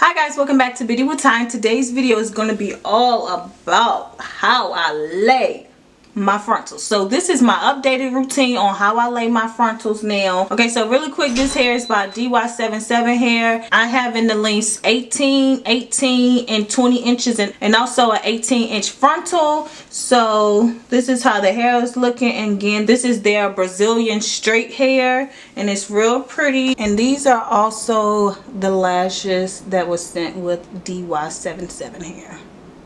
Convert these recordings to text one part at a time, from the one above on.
Hi guys, welcome back to Beauty with Time. Today's video is going to be all about how I lay my frontals. So this is my updated routine on how I lay my frontals now. Okay, so really quick, this hair is by DYHAIR777 hair. I have in the lengths 18, 18, and 20 inches and also an 18-inch frontal. So this is how the hair is looking. And again, this is their Brazilian straight hair and it's real pretty. And these are also the lashes that was sent with DY77 hair.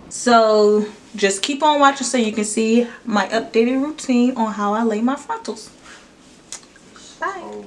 So just keep on watching so you can see my updated routine on how I lay my frontals. Bye.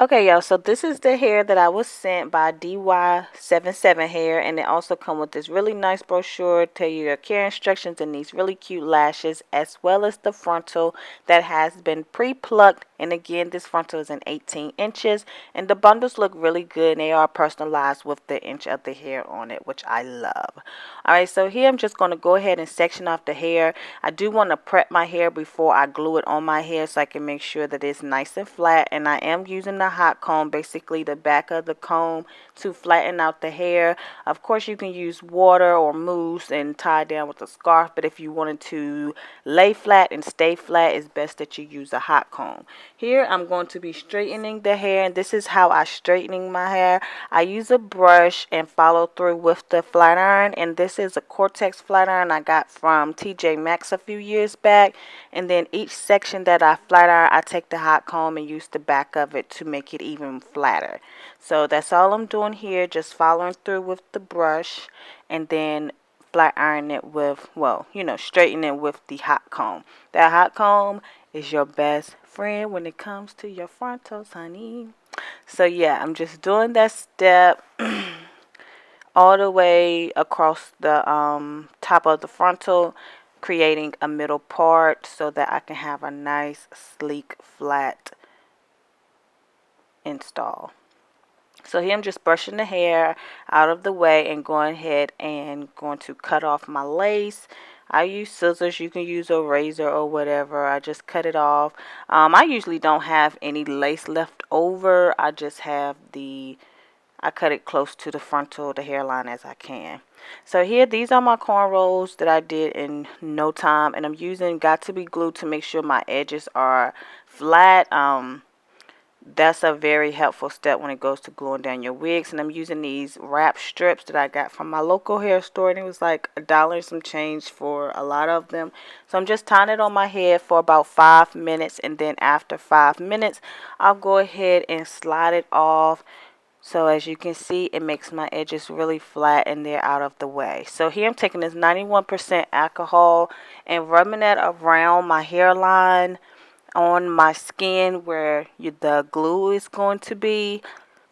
Okay, y'all, so this is the hair that I was sent by DY77 hair, and it also comes with this really nice brochure, tell you your care instructions and these really cute lashes, as well as the frontal that has been pre-plucked. And again, this frontal is in 18 inches, and the bundles look really good, and they are personalized with the inch of the hair on it, which I love. Alright, so here I'm just going to go ahead and section off the hair. I do want to prep my hair before I glue it on my hair so I can make sure that it's nice and flat, and I am using the hot comb, basically the back of the comb, to flatten out the hair. Of course, you can use water or mousse and tie down with a scarf, but if you wanted to lay flat and stay flat, it's best that you use a hot comb. Here I'm going to be straightening the hair, and this is how I straightening my hair. I use a brush and follow through with the flat iron, and this is a Cortex flat iron I got from TJ Maxx a few years back. And then each section that I flat iron, I take the hot comb and use the back of it to make it even flatter. So that's all I'm doing here, just following through with the brush and then flat iron it with, well, straighten it with the hot comb. That hot comb is your best friend when it comes to your frontals, honey. So yeah, I'm just doing that step all the way across the top of the frontal, creating a middle part so that I can have a nice, sleek, flat install. So here I'm just brushing the hair out of the way and going ahead and going to cut off my lace. I use scissors. You can use a razor or whatever. I just cut it off. I usually don't have any lace left over. I just have I cut it close to the frontal, the hairline as I can. So here, these are my cornrows that I did in no time. And I'm using Got2b glue to make sure my edges are flat. That's a very helpful step when it goes to gluing down your wigs. And I'm using these wrap strips that I got from my local hair store, and it was like $1 and some change for a lot of them. So I'm just tying it on my head for about 5 minutes, and then after 5 minutes I'll go ahead and slide it off. So as you can see, it makes my edges really flat and they're out of the way. So here I'm taking this 91% alcohol and rubbing that around my hairline, on my skin where the glue is going to be.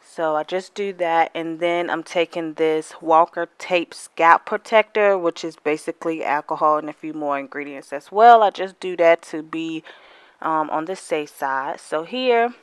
So I just do that, and then I'm taking this Walker Tape Scalp Protector, which is basically alcohol and a few more ingredients as well. I just do that to be on the safe side. So here,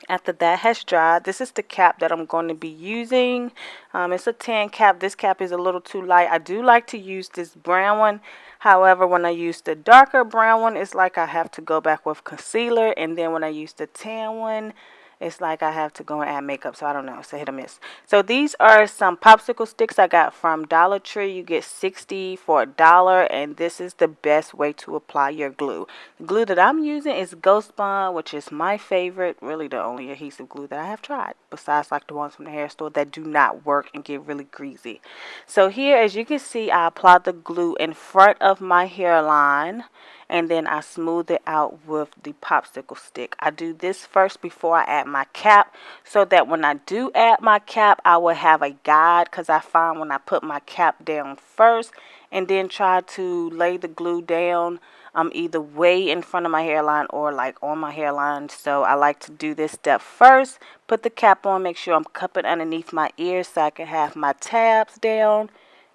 after that has dried, this is the cap that I'm going to be using. It's a tan cap. This cap is a little too light. I do like to use this brown one. However, when I use the darker brown one, it's like I have to go back with concealer. And then when I use the tan one, it's like I have to go and add makeup. So I don't know. It's a hit or miss. So these are some popsicle sticks I got from Dollar Tree. You get 60 for $1. And this is the best way to apply your glue. The glue that I'm using is Ghost Bond, which is my favorite. Really the only adhesive glue that I have tried. Besides like the ones from the hair store that do not work and get really greasy. So here, as you can see, I applied the glue in front of my hairline. And then I smooth it out with the popsicle stick. I do this first before I add my cap, so that when I do add my cap, I will have a guide, because I find when I put my cap down first and then try to lay the glue down, I'm either way in front of my hairline or like on my hairline. So I like to do this step first, put the cap on, make sure I'm cupping underneath my ears so I can have my tabs down.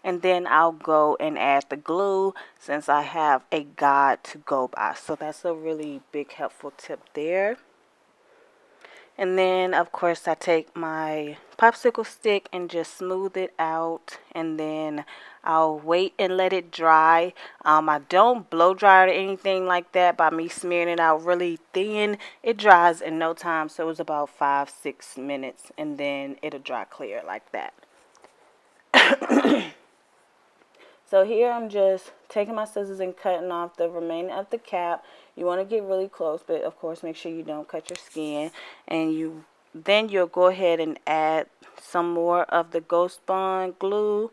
And then I'll go and add the glue since I have a guide to go by. So that's a really big helpful tip there. And then, of course, I take my popsicle stick and just smooth it out. And then I'll wait and let it dry. I don't blow dry it or anything like that by me smearing it out really thin. It dries in no time. So it's about 5-6 minutes. And then it'll dry clear like that. So here I'm just taking my scissors and cutting off the remaining of the cap. You want to get really close, but of course make sure you don't cut your skin. And then you'll go ahead and add some more of the Ghost Bond glue,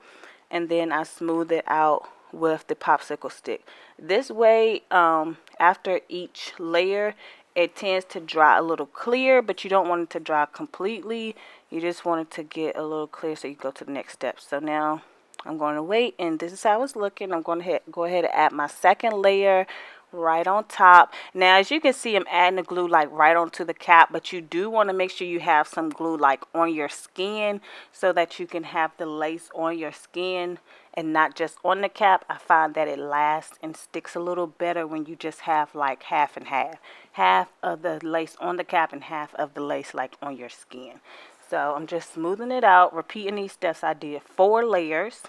and then I smooth it out with the popsicle stick. This way, after each layer, it tends to dry a little clear, but you don't want it to dry completely. You just want it to get a little clear so you go to the next step. So now I'm going to wait, and this is how it's looking. I'm going to go ahead and add my second layer right on top. Now, as you can see, I'm adding the glue like right onto the cap, but you do want to make sure you have some glue like on your skin so that you can have the lace on your skin and not just on the cap. I find that it lasts and sticks a little better when you just have like half and half. Half of the lace on the cap and half of the lace like on your skin. So I'm just smoothing it out, repeating these steps. I did 4 layers,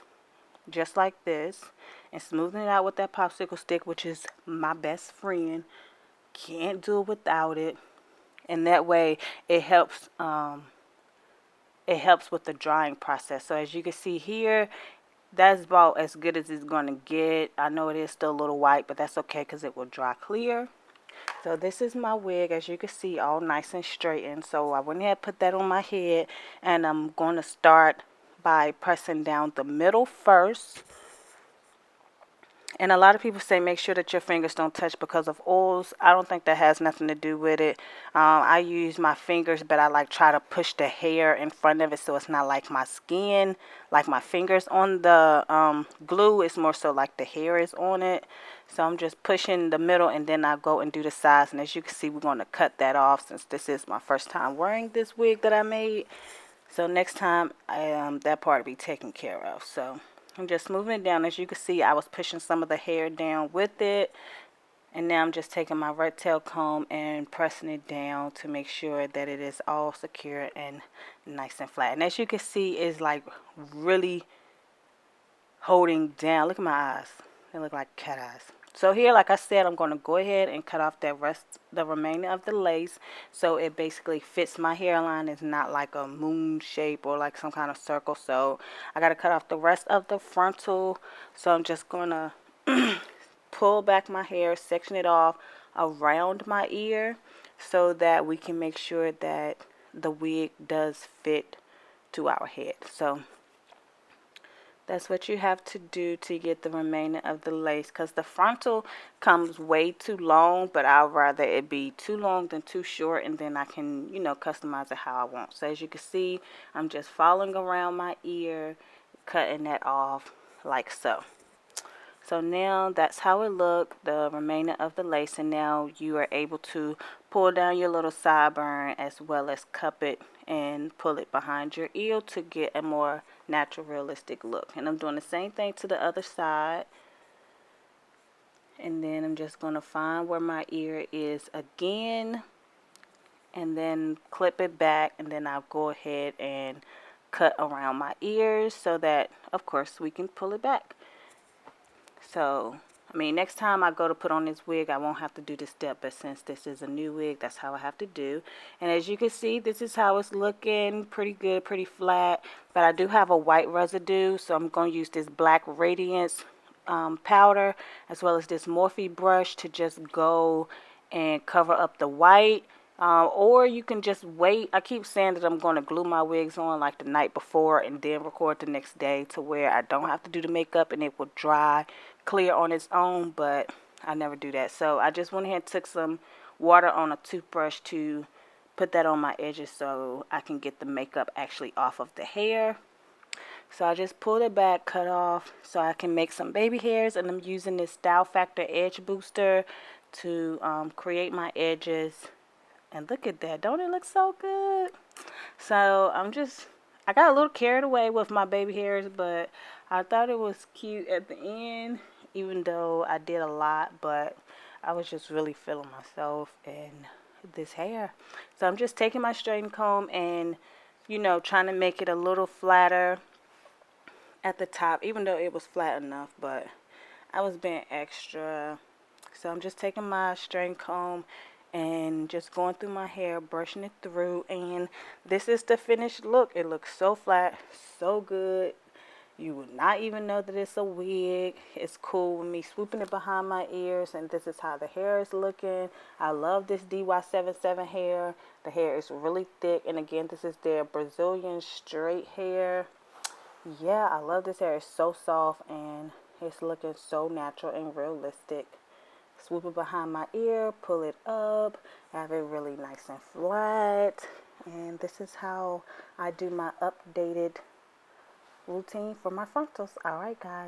just like this, and smoothing it out with that popsicle stick, which is my best friend. Can't do it without it. And that way it helps with the drying process. So as you can see here, that's about as good as it's going to get. I know it is still a little white, but that's okay because it will dry clear. So this is my wig, as you can see, all nice and straightened. So I went ahead and put that on my head, and I'm going to start by pressing down the middle first. And a lot of people say make sure that your fingers don't touch because of oils. I don't think that has nothing to do with it. I use my fingers, but I like try to push the hair in front of it so it's not like my skin, like my fingers on the glue. It's more so like the hair is on it. So I'm just pushing the middle, and then I go and do the sides. And as you can see, we're going to cut that off since this is my first time wearing this wig that I made. So next time, that part will be taken care of. So I'm just moving it down. As you can see, I was pushing some of the hair down with it. And now I'm just taking my rat tail comb and pressing it down to make sure that it is all secure and nice and flat. And as you can see, it's like really holding down. Look at my eyes. They look like cat eyes. So here, like I said, I'm going to go ahead and cut off the remainder of the lace, so it basically fits my hairline. It's not like a moon shape or like some kind of circle. So I got to cut off the rest of the frontal. So I'm just going to pull back my hair, section it off around my ear so that we can make sure that the wig does fit to our head. So that's what you have to do to get the remainder of the lace, because the frontal comes way too long, but I'd rather it be too long than too short, and then I can, customize it how I want. So as you can see, I'm just following around my ear, cutting that off like so. So now that's how it looked, the remainder of the lace, and now you are able to pull down your little sideburn as well as cup it and pull it behind your ear to get a more natural, realistic look. And I'm doing the same thing to the other side. And then I'm just going to find where my ear is again, and then clip it back, and then I'll go ahead and cut around my ears so that, of course, we can pull it back. So, next time I go to put on this wig, I won't have to do this step, but since this is a new wig, that's how I have to do. And as you can see, this is how it's looking. Pretty good, pretty flat, but I do have a white residue, so I'm going to use this Black Radiance powder as well as this Morphe brush to just go and cover up the white. Or you can just wait. I keep saying that I'm going to glue my wigs on like the night before and then record the next day to where I don't have to do the makeup and it will dry clear on its own, but I never do that. So I just went ahead and took some water on a toothbrush to put that on my edges so I can get the makeup actually off of the hair. So I just pulled it back, cut off so I can make some baby hairs, and I'm using this Style Factor Edge Booster to create my edges. And look at that. Don't it look so good? So I got a little carried away with my baby hairs, but I thought it was cute at the end, even though I did a lot, but I was just really feeling myself, and this hair. So I'm just taking my straighten comb and, you know, trying to make it a little flatter at the top, even though it was flat enough, but I was being extra. So I'm just taking my straighten comb and just going through my hair, brushing it through, and this is the finished look. It looks so flat, so good. You would not even know that it's a wig. It's cool with me swooping it behind my ears, and this is how the hair is looking. I love this DY77 hair. The hair is really thick, and again, this is their Brazilian straight hair. Yeah, I love this hair. It's so soft, and it's looking so natural and realistic. Swoop it behind my ear, pull it up, have it really nice and flat. And this is how I do my updated routine for my frontals. Alright guys.